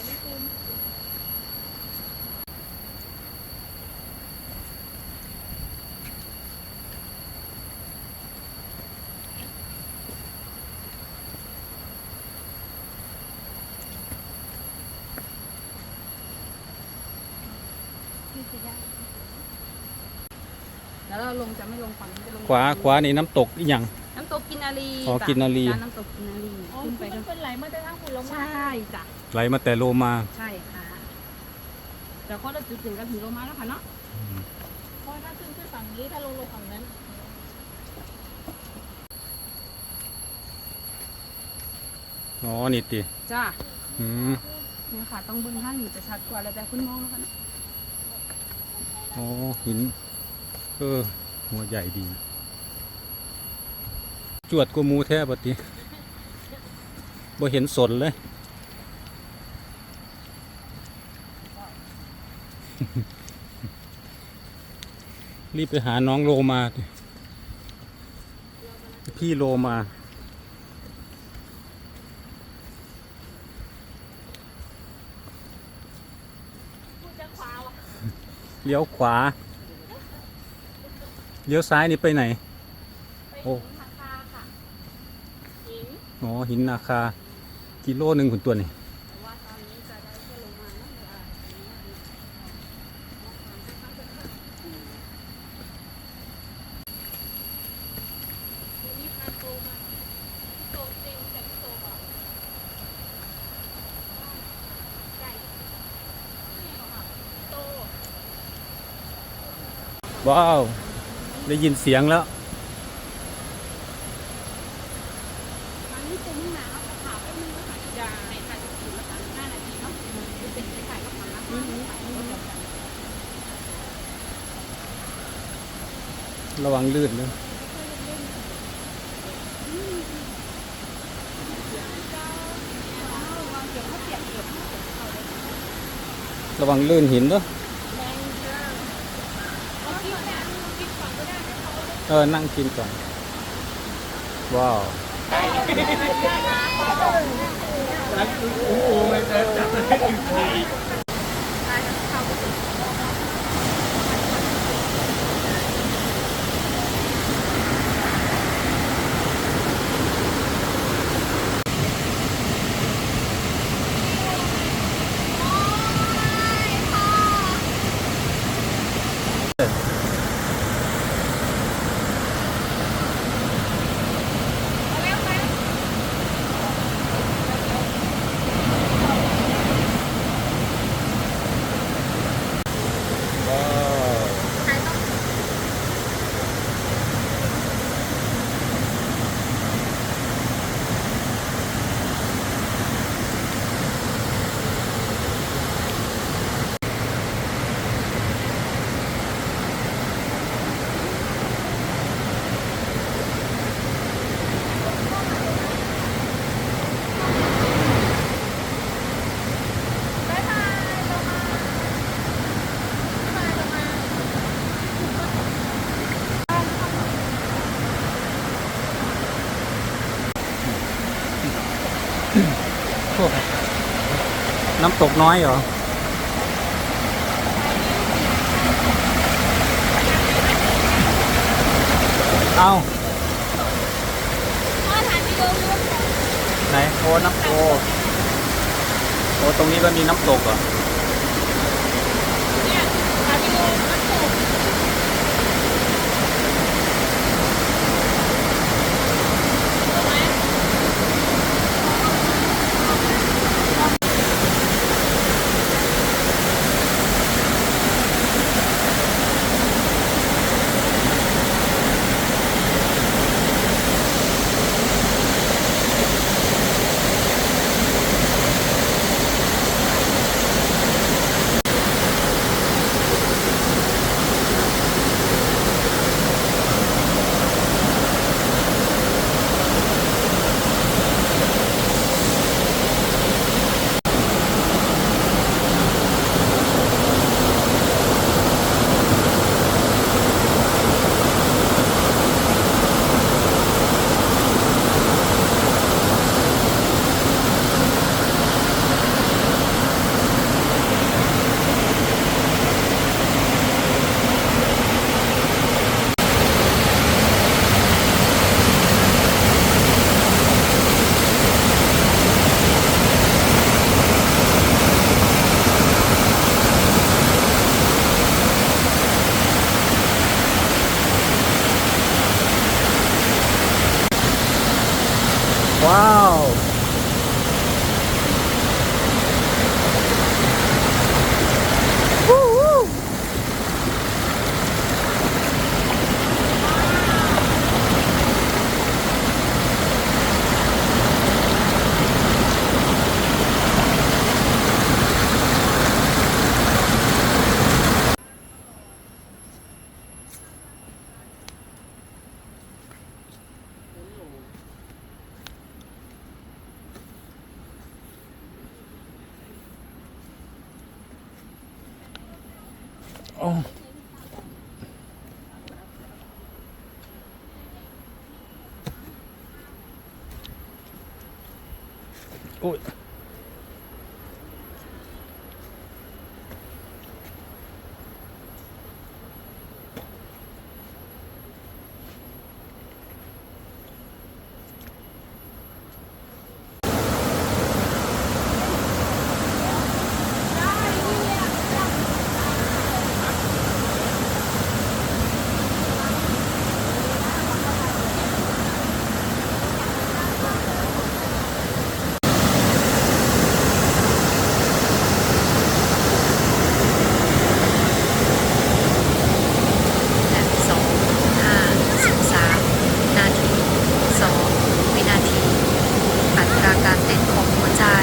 ไม่คืนแล้วเราลงจะไม่ลงฝั่งนี้จะลงขวานี่น้ำตกอีหยังน้ำตกกินนารี อ๋อกินนารี น้ำตกกินนารีขึ้นไป มันเป็นไหลมาจากทางผุนลงมา ใช่จ้ะ ไหลมาแต่โลมา ใช่ค่ะแต่ก็เราจุดถึงกันถึงโลมาแล้วค่ะเนาะ เพราะถ้าขึ้นฝั่งนี้ถ้าลงฝั่งนั้น อ๋อนี่ติ จ้า อืม เนี่ยค่ะต้องเบิ้งท่านจะชัดกว่าแล้วแต่คุณมองแล้วกัน อ๋อหินหัวใหญ่ดีจวดกว่าหมูแท้ปติบ่เห็นสนเลย รีบไปหาน้องโลมาดิพี่โลมาเลี้ยวขวาเลี้ยวซ้ายนี่ไปไหนโอ้อ๋อหินนาคากิโลหนึ่งคุณตัวนี่ว้าวได้ยินเสียงแล้วอันนี้เป็นหนาวกระถางไม่มีค่ะจะให้ถ่ายถึงละกัน5 นาทีเนาะเป็นไปถ่ายกับมันนะระวังลื่นเลยระวังลื่นหินด้วยนั่งกินก่อนว้าวน้ำตกน้อยเหรอเอาไหนโอ้น้ำโอ้ตรงนี้ก็มีน้ำตกเหรอ โอ้โอ้ยและ2:13 นาที 2 วินาที อัตราการเต้นของหัวใจ 88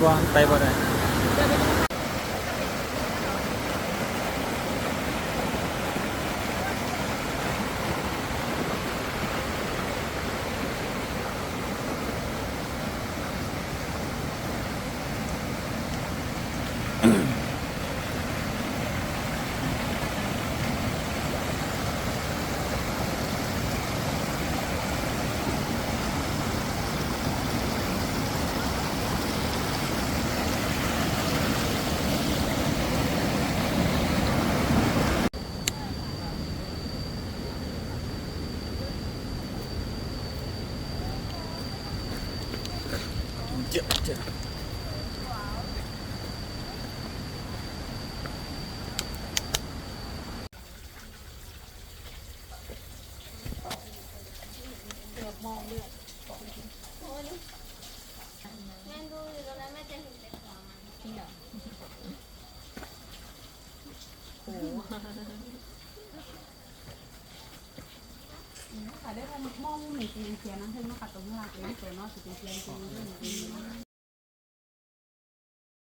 บ่ไปบ่ได้เจ็บแม่ดูอยู่ตรงนั้นแม่จะเห็นแต่หัวมัน จริงเหรอโอ้ ขายได้กันมองหนึ่งเสียงนะเพื่อนมาขัดตรงนี้ละเป็นตัวนอกสิเป็นเสียงจริงด้วย